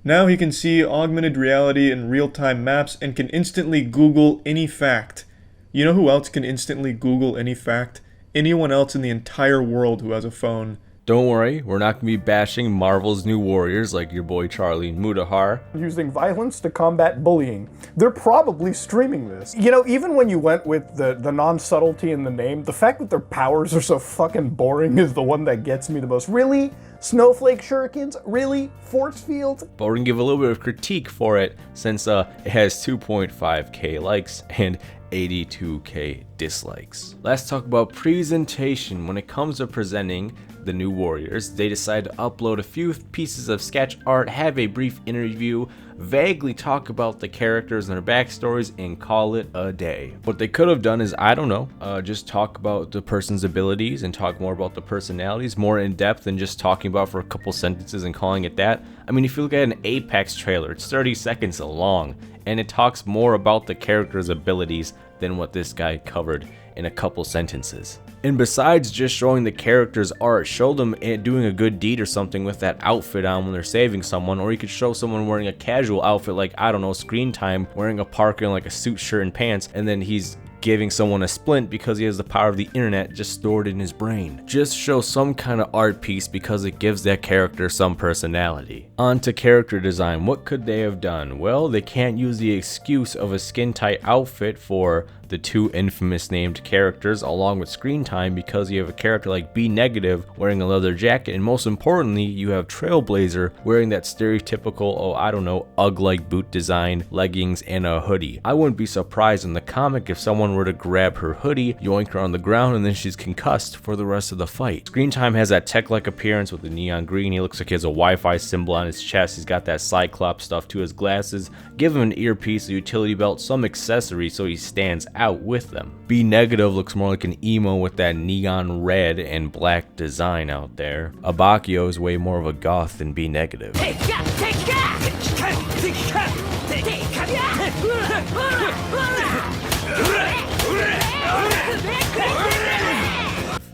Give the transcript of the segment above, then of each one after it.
Now he can see augmented reality and real-time maps and can instantly Google any fact. You know who else can instantly Google any fact? Anyone else in the entire world who has a phone. Don't worry, we're not going to be bashing Marvel's new warriors like your boy Charlie Mudahar. Using violence to combat bullying. They're probably streaming this. You know, even when you went with the non-subtlety in the name, the fact that their powers are so fucking boring is the one that gets me the most. Really? Snowflake shurikens? Really? Force fields? But we're going to give a little bit of critique for it since it has 2.5k likes and 82k dislikes. Let's talk about presentation. When it comes to presenting the new warriors, they decide to upload a few pieces of sketch art, have a brief interview, vaguely talk about the characters and their backstories, and call it a day. What they could have done is, I don't know, just talk about the person's abilities and talk more about the personalities, more in depth than just talking about for a couple sentences and calling it that. I mean, if you look at an Apex trailer, it's 30 seconds long, and it talks more about the character's abilities than what this guy covered in a couple sentences. And besides just showing the character's art, show them doing a good deed or something with that outfit on when they're saving someone, or you could show someone wearing a casual outfit like, I don't know, Screen Time, wearing a parka and like a suit, shirt, and pants, and then he's giving someone a splint because he has the power of the internet just stored in his brain. Just show some kind of art piece because it gives that character some personality. On to character design. What could they have done? Well, they can't use the excuse of a skin-tight outfit for the two infamous named characters along with screen time, because you have a character like B Negative wearing a leather jacket, and most importantly you have Trailblazer wearing that stereotypical, oh I don't know, UGG-like boot design, leggings, and a hoodie. I wouldn't be surprised in the comic if someone were to grab her hoodie, yoink her on the ground, and then she's concussed for the rest of the fight. Screen Time has that tech-like appearance with the neon green. He looks like he has a Wi-Fi symbol on his chest. He's got that Cyclops stuff to his glasses. Give him an earpiece, a utility belt, some accessories so he stands out with them. B Negative looks more like an emo with that neon red and black design out there. Abakio is way more of a goth than B Negative.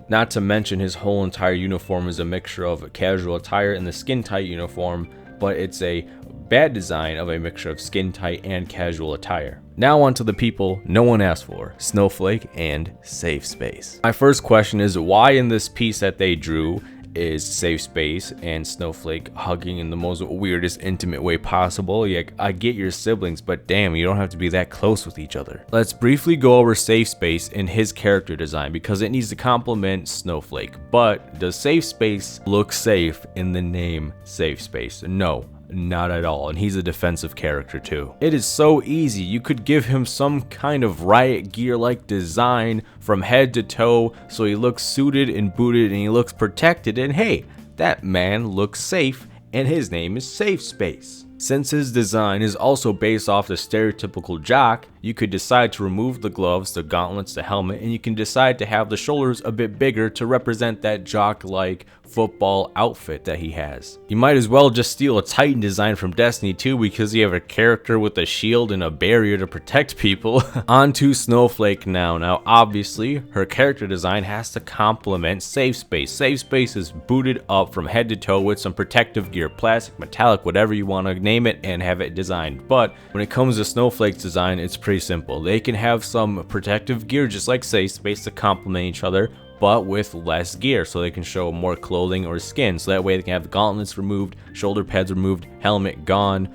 Not to mention his whole entire uniform is a mixture of a casual attire and the skin-tight uniform, but it's a bad design of a mixture of skin-tight and casual attire. Now on to the people no one asked for, Snowflake and Safe Space. My first question is, why in this piece that they drew is Safe Space and Snowflake hugging in the most weirdest intimate way possible? Yeah, I get your siblings, but damn, you don't have to be that close with each other. Let's briefly go over Safe Space and his character design because it needs to complement Snowflake. But does Safe Space look safe in the name Safe Space? No. Not at all, and he's a defensive character too. It is so easy. You could give him some kind of riot gear like design from head to toe so he looks suited and booted and he looks protected, and hey, that man looks safe and his name is Safe Space. Since his design is also based off the stereotypical jock, you could decide to remove the gloves, the gauntlets, the helmet, and you can decide to have the shoulders a bit bigger to represent that jock-like football outfit that he has. You might as well just steal a Titan design from Destiny 2 because you have a character with a shield and a barrier to protect people. On to Snowflake now. Now obviously, her character design has to complement Safe Space. Safe Space is booted up from head to toe with some protective gear, plastic, metallic, whatever you want to name it, and have it designed. But when it comes to Snowflake's design, it's pretty simple. They can have some protective gear just like Safe Space to complement each other, but with less gear so they can show more clothing or skin, so that way they can have the gauntlets removed, shoulder pads removed, helmet gone,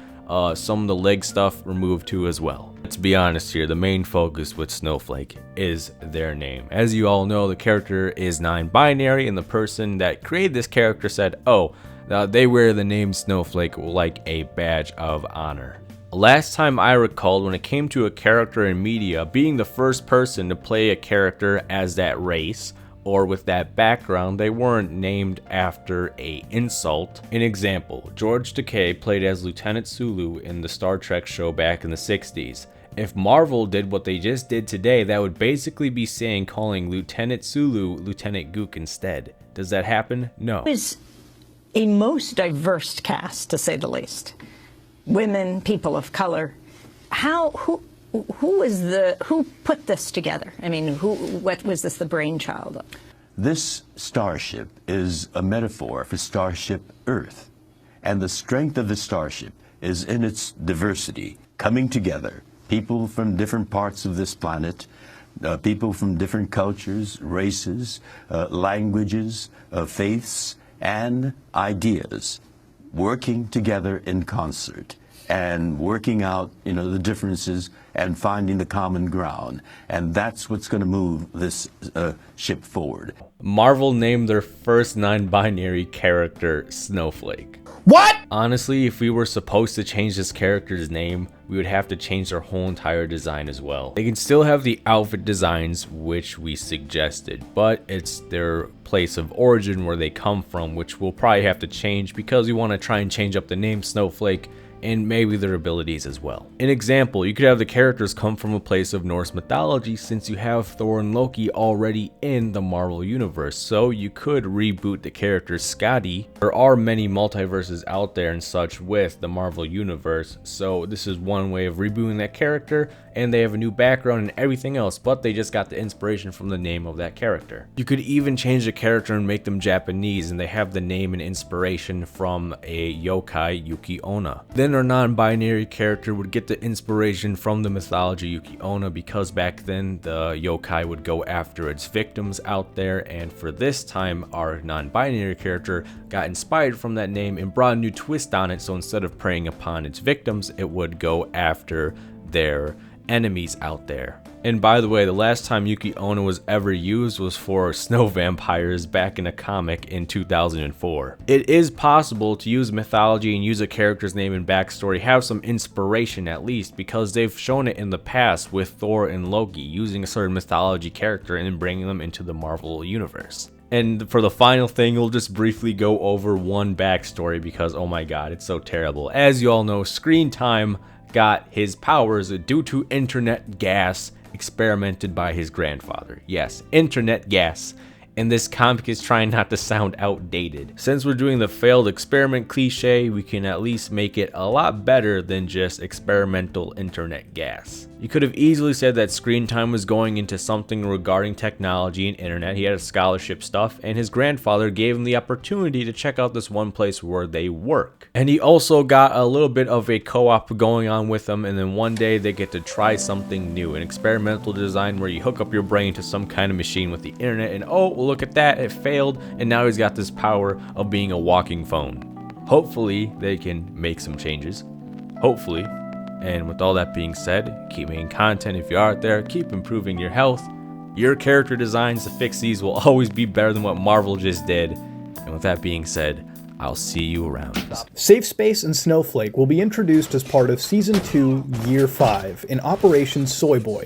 some of the leg stuff removed too as well. Let's be honest here, the main focus with Snowflake is their name. As you all know, the character is non-binary, and the person that created this character said, oh, now they wear the name Snowflake like a badge of honor. Last time I recalled, when it came to a character in media, being the first person to play a character as that race or with that background, they weren't named after a insult. An example, George Takei played as Lieutenant Sulu in the Star Trek show back in the 60s. If Marvel did what they just did today, that would basically be saying calling Lieutenant Sulu Lieutenant Gook instead. Does that happen? No. It was a most diverse cast, to say the least. Women, people of color. Who put this together? I mean, what was this the brainchild of? This starship is a metaphor for Starship Earth, and the strength of the starship is in its diversity, coming together. People from different parts of this planet, people from different cultures, races, languages, faiths, and ideas, working together in concert and working out, the differences and finding the common ground. And that's what's going to move this ship forward. Marvel named their first non-binary character Snowflake. What? Honestly, if we were supposed to change this character's name, we would have to change their whole entire design as well. They can still have the outfit designs, which we suggested, but it's their place of origin where they come from, which we'll probably have to change because we want to try and change up the name Snowflake and maybe their abilities as well. An example, you could have the characters come from a place of Norse mythology since you have Thor and Loki already in the Marvel universe, so you could reboot the character Skadi. There are many multiverses out there and such with the Marvel universe, so this is one way of rebooting that character, and they have a new background and everything else, but they just got the inspiration from the name of that character. You could even change the character and make them Japanese, and they have the name and inspiration from a yokai, Yuki Onna. Then our non-binary character would get the inspiration from the mythology Yuki Onna, because back then the yokai would go after its victims out there, and for this time our non-binary character got inspired from that name and brought a new twist on it, so instead of preying upon its victims, it would go after their enemies out there. And by the way, the last time Yuki Onna was ever used was for snow vampires back in a comic in 2004. It is possible to use mythology and use a character's name and backstory, have some inspiration at least, because they've shown it in the past with Thor and Loki, using a certain mythology character and then bringing them into the Marvel universe. And for the final thing, we'll just briefly go over one backstory because, oh my god, it's so terrible. As you all know, Screen Time got his powers due to internet gas experimented by his grandfather. Yes, internet gas. And this comic is trying not to sound outdated. Since we're doing the failed experiment cliche, we can at least make it a lot better than just experimental internet gas. You could have easily said that Screen Time was going into something regarding technology and internet. He had a scholarship stuff, and his grandfather gave him the opportunity to check out this one place where they work. And he also got a little bit of a co-op going on with them, and then one day they get to try something new, an experimental design where you hook up your brain to some kind of machine with the internet, and oh, well, look at that, it failed, and now he's got this power of being a walking phone. Hopefully they can make some changes. Hopefully. And with all that being said, keep making content if you're out there, keep improving your health. Your character designs to fix these will always be better than what Marvel just did. And with that being said, I'll see you around. Safe Space and Snowflake will be introduced as part of Season 2, Year 5 in Operation Soy Boy.